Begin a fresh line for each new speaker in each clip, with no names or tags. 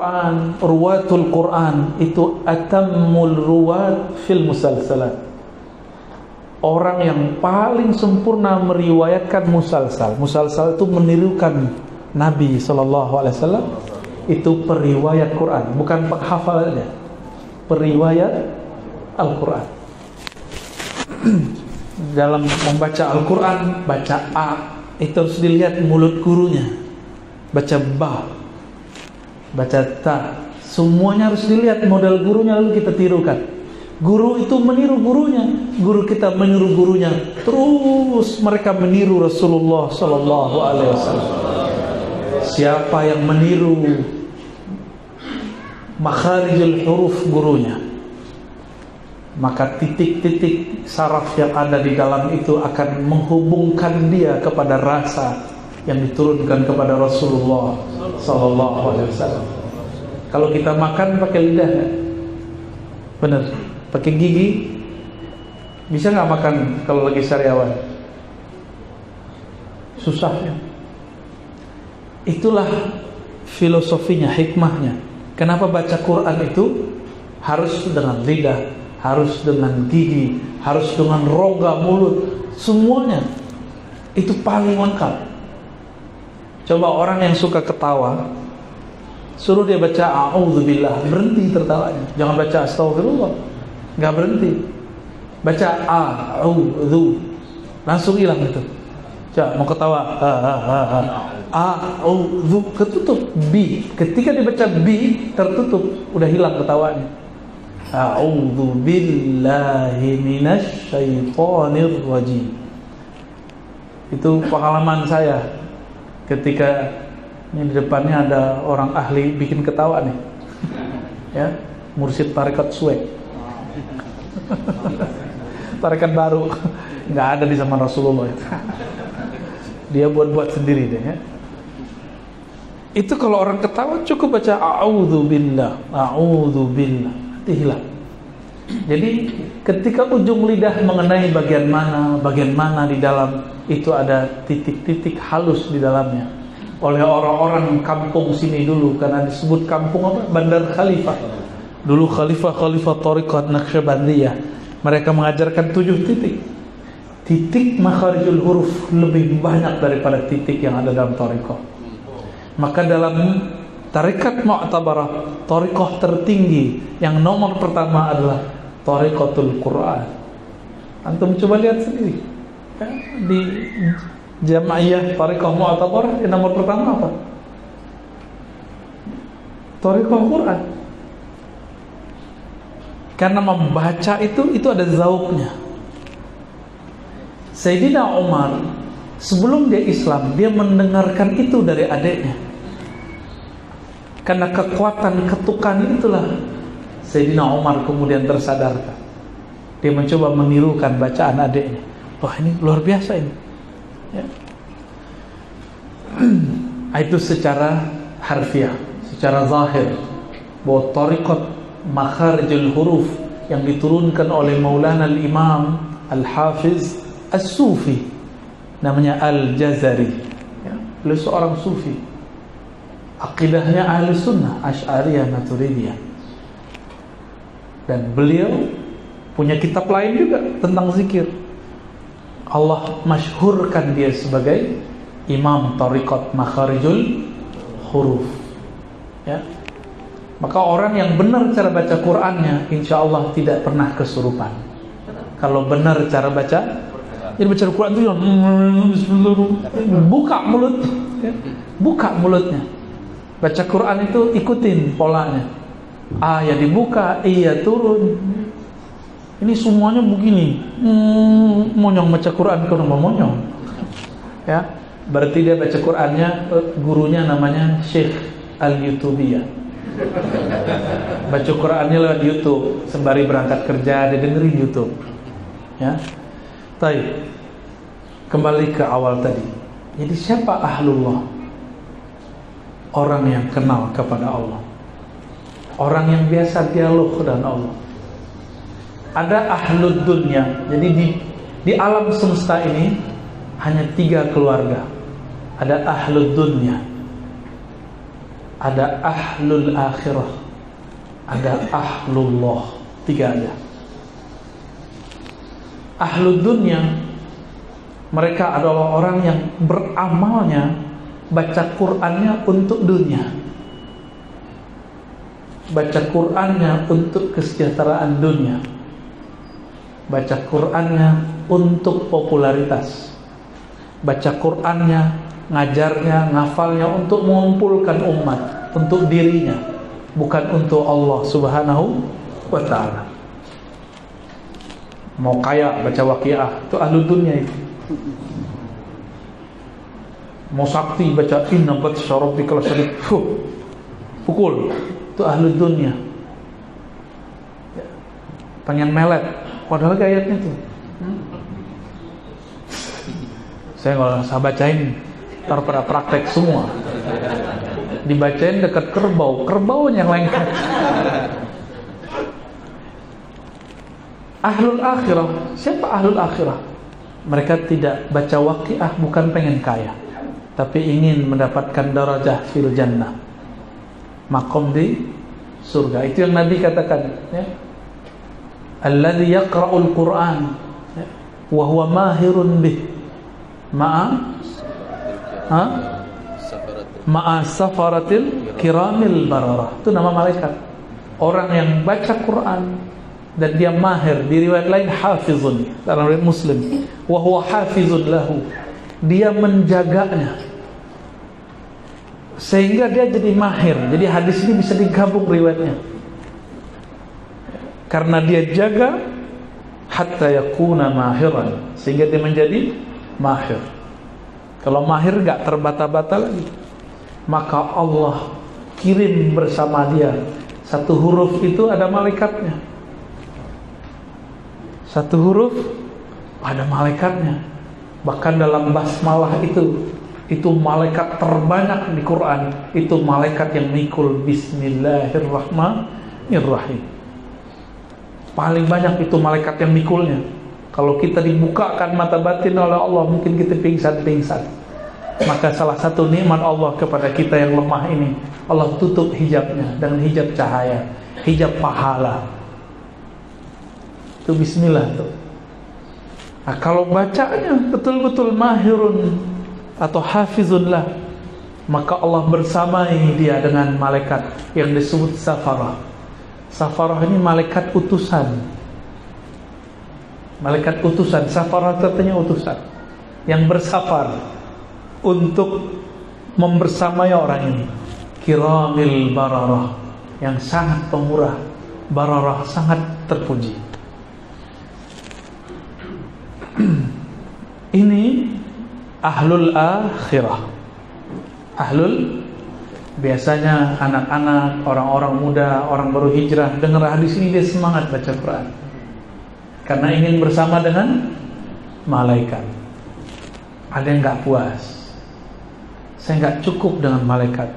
Quran, ruwatul Quran itu atammul ruwat fil musalsalat. Orang yang paling sempurna meriwayatkan musalsal. Musalsal itu menirukan Nabi SAW. Itu periwayat Quran, bukan penghafalnya. Periwayat Al-Quran. Dalam membaca Al-Quran, baca A, itu harus dilihat mulut gurunya. Baca Ba, baca Ta, semuanya harus dilihat model gurunya, lalu kita tirukan. Guru itu meniru gurunya, guru kita meniru gurunya. Terus mereka meniru Rasulullah SAW. Siapa yang meniru makharijul huruf gurunya, maka titik-titik saraf yang ada di dalam itu akan menghubungkan dia kepada rasa yang diturunkan kepada Rasulullah SAW. Kalau kita makan pakai lidah, benar, pakai gigi, bisa nggak makan kalau lagi sariawan? Susah ya. Itulah filosofinya, hikmahnya. Kenapa baca Quran itu harus dengan lidah, harus dengan gigi, harus dengan rongga mulut, semuanya itu paling lengkap. Coba orang yang suka ketawa, suruh dia baca a'udzubillah, berhenti tertawanya. Jangan baca astagfirullah, nggak berhenti. Baca a'udzu, langsung hilang itu. Coba mau ketawa, a'udzu, ketutup. B, ketika dibaca B tertutup, udah hilang ketawanya. A'udzu billahi minasy syaithanir rajim. Itu pengalaman saya ketika ini di depannya ada orang ahli bikin ketawa nih. Ya, mursyid tarekat Suwek. Tarekat baru, nggak ada di zaman Rasulullah itu. Dia buat sendiri deh ya. Itu kalau orang ketawa cukup baca a'udzubillah, a'udzubillah, nanti hilang. Jadi ketika ujung lidah mengenai bagian mana di dalam, itu ada titik-titik halus di dalamnya. Oleh orang-orang kampung sini dulu, karena disebut kampung apa? Bandar Khalifah. Dulu khalifah Thariqat Naqsyabandiyah. Mereka mengajarkan 7 titik. Titik makharijul huruf lebih banyak daripada titik yang ada dalam thariqah. Maka dalam tarekat mu'tabarah, thariqah tertinggi yang nomor pertama adalah thariqatul Quran. Antum coba lihat sendiri ya, di Jamaiyah Thariqah Mu'tabarah yang nomor pertama apa? Thariqah Quran. Karena membaca itu ada zauknya. Sayyidina Umar sebelum dia Islam, dia mendengarkan itu dari adiknya. Karena kekuatan ketukan itulah Sayyidina Umar kemudian tersadarkan. Dia mencoba menirukan bacaan adiknya. Wah, ini luar biasa ini ya. Itu secara harfiah, secara zahir, bahwa thariqat makharijul huruf yang diturunkan oleh Maulana al-Imam Al-Hafiz As-Sufi, namanya Al-Jazari ya. Beliau seorang sufi, akidahnya ahli sunnah Asy'ariyah Maturidiyah. Dan beliau punya kitab lain juga tentang zikir. Allah masyhurkan dia sebagai imam thariqat makharijul huruf ya. Maka orang yang benar cara baca Qur'annya, insya Allah tidak pernah kesurupan. Kalau benar cara baca, jadi baca Al-Quran itu buka mulut ya. Buka mulutnya. Baca Quran itu ikutin polanya. A ya dibuka, I ya turun. Ini semuanya begini. Monyong baca Quran ke rumah monyong. Ya, berarti dia baca Qurannya, gurunya namanya Syekh Al-Yutubiyah. Baca Qurannya lewat YouTube, sembari berangkat kerja dia dengerin YouTube. Ya. Baik, kembali ke awal tadi. Jadi siapa ahlullah? Orang yang kenal kepada Allah, orang yang biasa dialog dengan Allah. Ada ahlud dunya. Jadi di alam semesta ini hanya 3 keluarga. Ada ahlud dunya, ada ahlul akhirah, ada ahlullah. 3 aja. Ahlul dunia, mereka adalah orang yang beramalnya, baca Qur'annya untuk dunia, baca Qur'annya untuk kesejahteraan dunia, baca Qur'annya untuk popularitas, baca Qur'annya, ngajarnya, ngafalnya untuk mengumpulkan umat, untuk dirinya, bukan untuk Allah Subhanahu wa ta'ala. Mau kaya baca Waqiah, itu ahlu dunia itu. Mau sakti baca inna batsya rabbika lasyadid, pukul, itu ahlu dunia. Pengen melet, padahal ayatnya tuh. Saya kalau saya bacain, ntar pada praktek semua. Dibacain dekat kerbau, kerbaunya yang lengket. Ahlul akhirah, siapa ahlul akhirah? Mereka tidak baca Waqiah bukan pengen kaya, tapi ingin mendapatkan darajah fil jannah, makom di surga. Itu yang Nabi katakan, ya. Alladzi yaqra'ul Qur'an wa huwa mahirun bih ma'a safaratil kiramil bararah. Itu nama malaikat. Orang yang baca Quran dan dia mahir, di riwayat lain hafizun, dalam riwayat Muslim, wa huwa hafizun lahu, dia menjaganya sehingga dia jadi mahir. Jadi hadis ini bisa digabung riwayatnya, karena dia jaga hatta yakuna mahiran, sehingga dia menjadi mahir. Kalau mahir gak terbata-bata lagi, maka Allah kirim bersama dia. Satu huruf itu ada malaikatnya. Satu huruf ada malaikatnya. Bahkan dalam basmalah itu malaikat terbanyak di Quran, itu malaikat yang mikul bismillahirrahmanirrahim. Paling banyak itu malaikat yang mikulnya. Kalau kita dibukakan mata batin oleh Allah, mungkin kita pingsan-pingsan. Maka salah satu nikmat Allah kepada kita yang lemah ini, Allah tutup hijabnya dengan hijab cahaya, hijab pahala. Itu bismillah tuh. Nah, kalau bacanya betul-betul mahirun atau hafizunlah, maka Allah bersamai dia dengan malaikat yang disebut safarah. Safarah ini malaikat utusan. Malaikat utusan, safarah artinya utusan, yang bersafar untuk membersamai orang ini. Kiramil bararah, yang sangat pemurah, bararah sangat terpuji. Ini ahlul akhirah. Ahlul, biasanya anak-anak, orang-orang muda, orang baru hijrah dengar hadis ini dia semangat baca Quran, karena ingin bersama dengan malaikat. Ada yang gak puas, saya gak cukup dengan malaikat,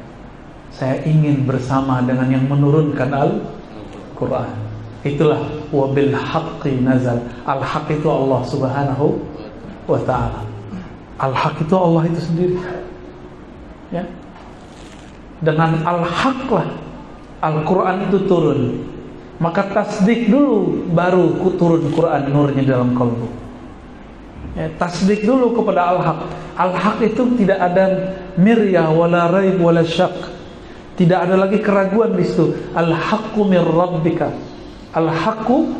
saya ingin bersama dengan yang menurunkan Al-Quran. Itulah wabil haqqi nazal. Al-haq itu Allah Subhanahu wa ta'ala. Al-haq itu Allah itu sendiri, ya. Dengan al-haq lah Al-Quran itu turun. Maka tasdik dulu, baru turun Quran nurnya dalam kalbu, ya. Tasdik dulu kepada al-haq. Al-haq itu tidak ada miryah wala raib wala syak. Tidak ada lagi keraguan di situ. Al-haqqu mir rabbika. Al-haqqu,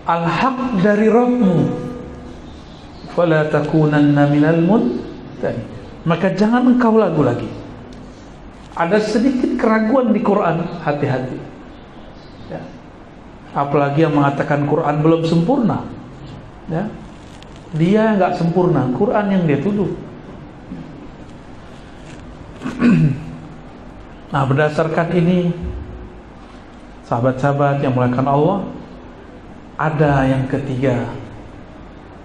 al-haq dari Rabbmu. Fala takunanna minal mumtarin. Maka jangan engkau ragu lagi. Ada sedikit keraguan di Quran, hati-hati, ya. Apalagi yang mengatakan Quran belum sempurna, ya. Dia enggak sempurna, Quran yang dia tuduh. Nah, berdasarkan ini, sahabat-sahabat yang muliakan Allah, ada yang ketiga.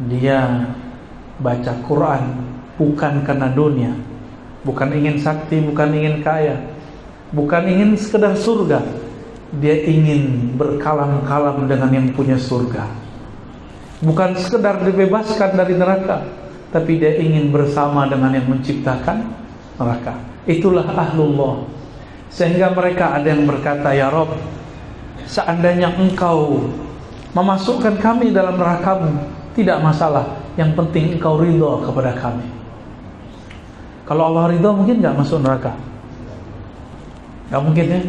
Dia baca Quran bukan karena dunia, bukan ingin sakti, bukan ingin kaya, bukan ingin sekedar surga. Dia ingin berkalam-kalam dengan yang punya surga. Bukan sekedar dibebaskan dari neraka, tapi dia ingin bersama dengan yang menciptakan neraka. Itulah ahlullah. Sehingga mereka ada yang berkata, ya Rob, seandainya engkau memasukkan kami dalam neraka-Mu, tidak masalah, yang penting engkau ridho kepada kami. Kalau Allah ridho mungkin gak masuk neraka? Gak mungkin ya.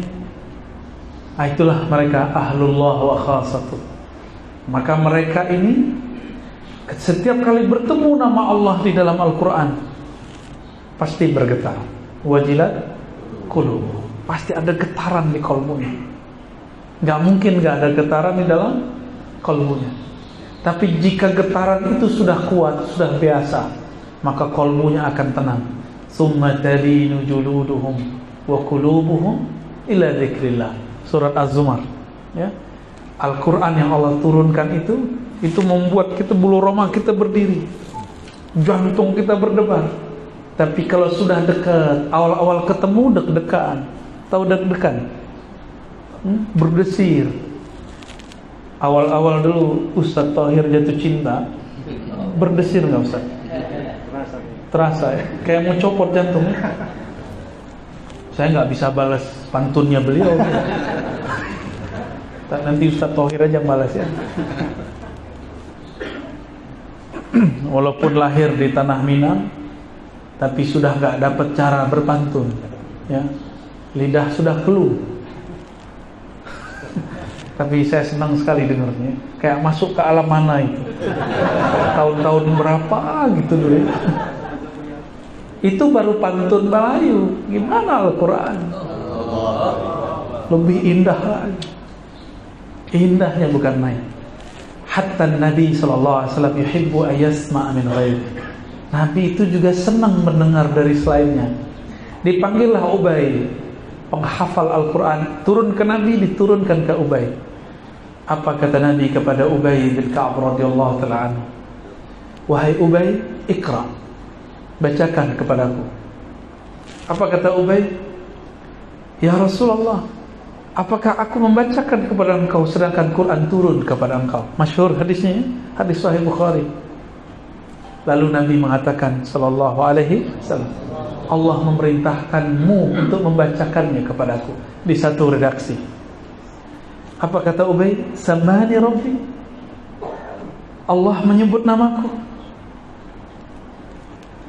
Nah, itulah mereka ahlullah wa khasatuh. Maka mereka ini setiap kali bertemu nama Allah di dalam Al-Quran pasti bergetar. Wajilat qulubuhum, pasti ada getaran di qalbunya. Gak mungkin gak ada getaran di dalam qalbunya. Tapi jika getaran itu sudah kuat, sudah biasa, maka qalbunya akan tenang. Tsumma talinu juluduhum wa qulubuhum ila dzikrillah. Surat Az-Zumar, ya. Al-Quran yang Allah turunkan itu membuat kita bulu roma kita berdiri, jantung kita berdebar. Tapi kalau sudah dekat, awal-awal ketemu deg-degan, tahu deg-degan, berdesir. Awal-awal dulu Ustadz Thohir jatuh cinta, berdesir nggak Ustadz? Terasa ya, kayak mau copot jantung. Saya nggak bisa balas pantunnya beliau. Nanti Ustadz Thohir aja yang balas ya. Walaupun lahir di tanah Minang, tapi sudah nggak dapat cara berpantun, ya. Lidah sudah keluh. Tapi saya senang sekali dengarnya, kayak masuk ke alam mana itu. Tahun-tahun berapa gitu dulu ya. Itu baru pantun Melayu. Gimana Al-Quran? Lebih indah lagi. Indahnya bukan main. Hatta Nabi SAW yuhibbu ayasma' min ghairi. Nabi itu juga senang mendengar dari selainnya. Dipanggillah Ubay, penghafal Al-Quran, turun ke Nabi, diturunkan ke Ubay. Apa kata Nabi kepada Ubay bin Ka'ab radhiyallahu ta'ala anhu? Wahai Ubay, ikra, bacakan kepadaku. Apa kata Ubay? Ya Rasulullah, apakah aku membacakan kepada engkau sedangkan Quran turun kepada engkau? Masyhur hadisnya, hadis Sahih Bukhari. Lalu Nabi mengatakan sallallahu alaihi wasallam, Allah memerintahkanmu untuk membacakannya kepadaku di satu redaksi. Apa kata Ubay? Samani Rabbi, Allah menyebut namaku.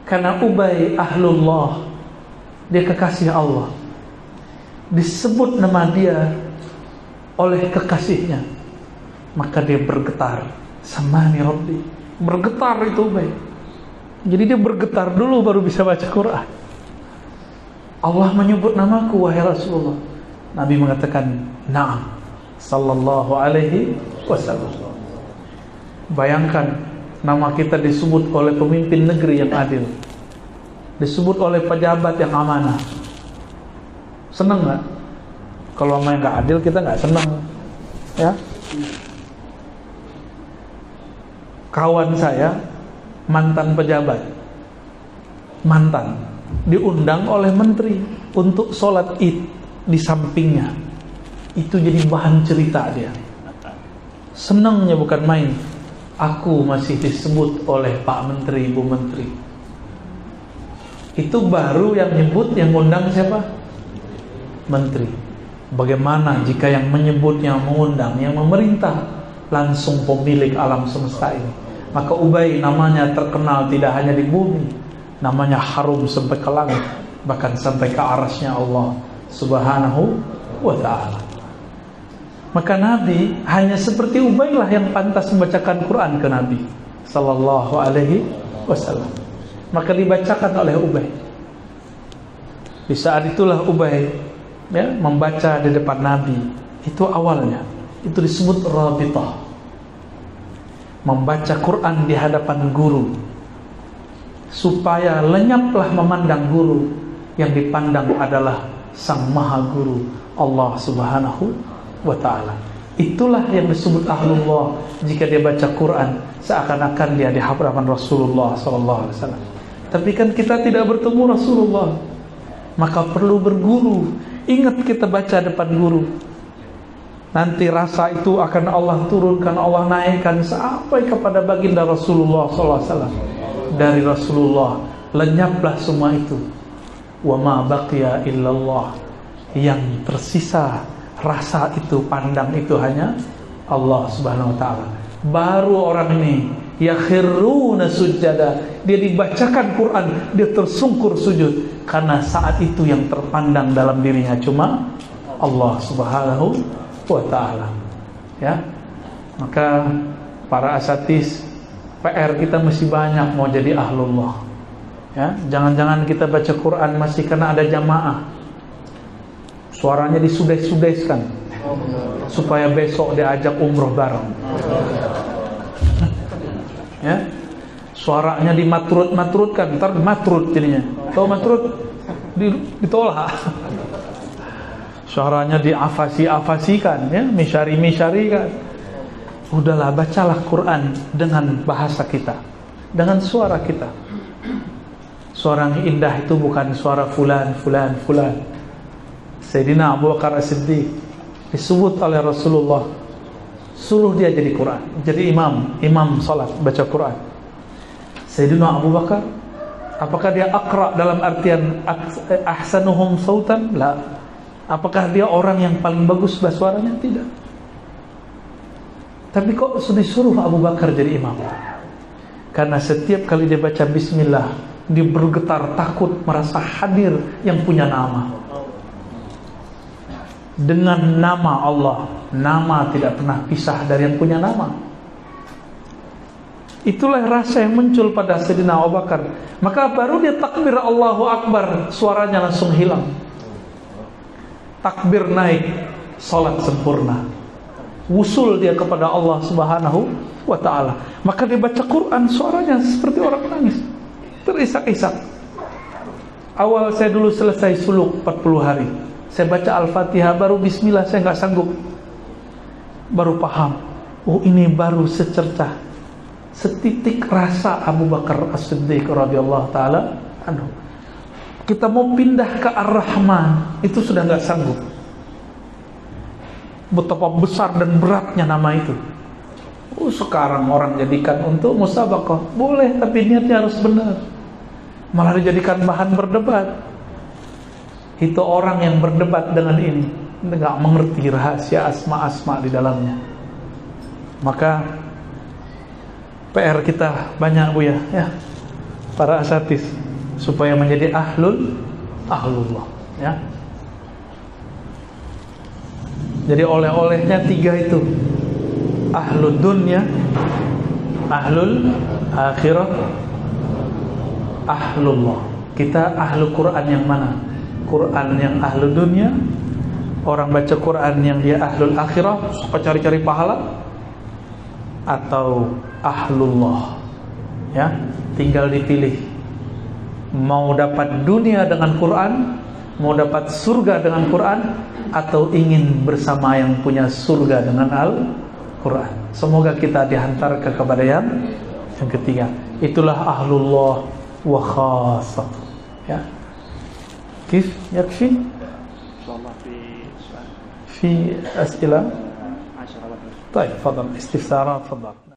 Karena Ubay ahlullah, dia kekasih Allah, disebut nama dia oleh kekasihnya, maka dia bergetar. Samani Rabbi, bergetar itu Ubay. Jadi dia bergetar dulu baru bisa baca Quran. Allah menyebut namaku wahai Rasulullah. Nabi mengatakan na'am sallallahu alaihi wasallam. Bayangkan nama kita disebut oleh pemimpin negeri yang adil, disebut oleh pejabat yang amanah. Senang gak? Kalau sama yang gak adil kita gak senang, ya. Kawan saya mantan pejabat, mantan, diundang oleh menteri untuk sholat id di sampingnya. Itu jadi bahan cerita dia. Senangnya bukan main. Aku masih disebut oleh Pak Menteri, Bu Menteri. Itu baru yang nyebut, yang undang siapa? Menteri. Bagaimana jika yang menyebut, yang mengundang, yang memerintah langsung pemilik alam semesta ini? Maka Ubay namanya terkenal tidak hanya di bumi, namanya harum sampai ke langit, bahkan sampai ke arasnya Allah Subhanahu wa ta'ala. Maka Nabi hanya seperti Ubay lah yang pantas membacakan Quran ke Nabi sallallahu alaihi wasallam. Maka dibacakan oleh Ubay. Di saat itulah Ubay, ya, membaca di depan Nabi. Itu awalnya, itu disebut rabitah, membaca Quran di hadapan guru, supaya lenyaplah memandang guru. Yang dipandang adalah Sang Maha Guru, Allah Subhanahu wa ta'ala. Itulah yang disebut ahlullah. Jika dia baca Quran seakan-akan dia di hadapan Rasulullah sallallahu alaihi wasallam. Tapi kan kita tidak bertemu Rasulullah, maka perlu berguru. Ingat kita baca depan guru, nanti rasa itu akan Allah turunkan, Allah naikkan sampai kepada baginda Rasulullah sallallahu alaihi wasallam. Dari Rasulullah lenyaplah semua itu. Wa ma baqiya illallah, yang tersisa rasa itu, pandang itu hanya Allah Subhanahu wa taala. Baru orang ini yakhiruna sujada, dia dibacakan Quran, dia tersungkur sujud karena saat itu yang terpandang dalam dirinya cuma Allah Subhanahu wa taala. Ya. Maka para asatidz, PR kita masih banyak mau jadi ahlullah. Ya, jangan-jangan kita baca Quran masih karena ada jamaah. Suaranya disudes-sudeskan supaya besok diajak umroh bareng. Ya. Suaranya dimatrut-matrutkan, ntar matrut jadinya. Tahu matrut? Ditolak. Suaranya diafasi-afasikan, ya, misyari-misyarikan. Udahlah, bacalah Quran dengan bahasa kita, dengan suara kita. Suara yang indah itu bukan suara fulan. Sayyidina Abu Bakar As-Siddiq disebut oleh Rasulullah, suruh dia jadi Quran, jadi imam salat baca Quran. Sayyidina Abu Bakar, apakah dia aqra dalam artian ahsanuhum sautan? La. Apakah dia orang yang paling bagus suaranya? Tidak. Tapi kok disuruh Abu Bakar jadi imam? Karena setiap kali dia baca bismillah, dia bergetar takut, merasa hadir yang punya nama. Dengan nama Allah, nama tidak pernah pisah dari yang punya nama. Itulah rasa yang muncul pada Sayyidina Abu Bakar. Maka baru dia takbir Allahu Akbar, suaranya langsung hilang. Takbir naik, salat sempurna. Wusul dia kepada Allah Subhanahu wa taala. Maka dia baca Quran, suaranya seperti orang menangis, terisak-isak. Awal saya dulu selesai suluk 40 hari, saya baca Al-Fatihah, baru bismillah saya nggak sanggup. Baru paham, oh ini baru secercah, setitik rasa Abu Bakar As-Siddiq radhiyallahu taala anhu. Kita mau pindah ke Ar-Rahman, itu sudah nggak sanggup. Betapa besar dan beratnya nama itu. Sekarang orang jadikan untuk musabaqah, boleh, tapi niatnya harus benar. Malah dijadikan bahan berdebat. Itu orang yang berdebat dengan ini nggak mengerti rahasia asma-asma di dalamnya. Maka PR kita banyak, Bu, ya, para asatidz, supaya menjadi ahlullah, ya. Jadi oleh-olehnya 3 itu: ahlud dunya, ahlul akhirah, ahlullah. Kita ahlu Quran yang mana? Quran yang ahlu dunya, orang baca Quran yang dia ahlul akhirah, suka cari-cari pahala, atau ahlullah, ya. Tinggal dipilih, mau dapat dunia dengan Quran, mau dapat surga dengan Quran, atau ingin bersama yang punya surga dengan Al-Quran. Semoga kita dihantarkan kepada yang ketiga. Itulah ahlullah wa khassah, ya. Kif yakfi? Insyaallah fi as'ilah. Baik, fadhal istifsarat, fadhal.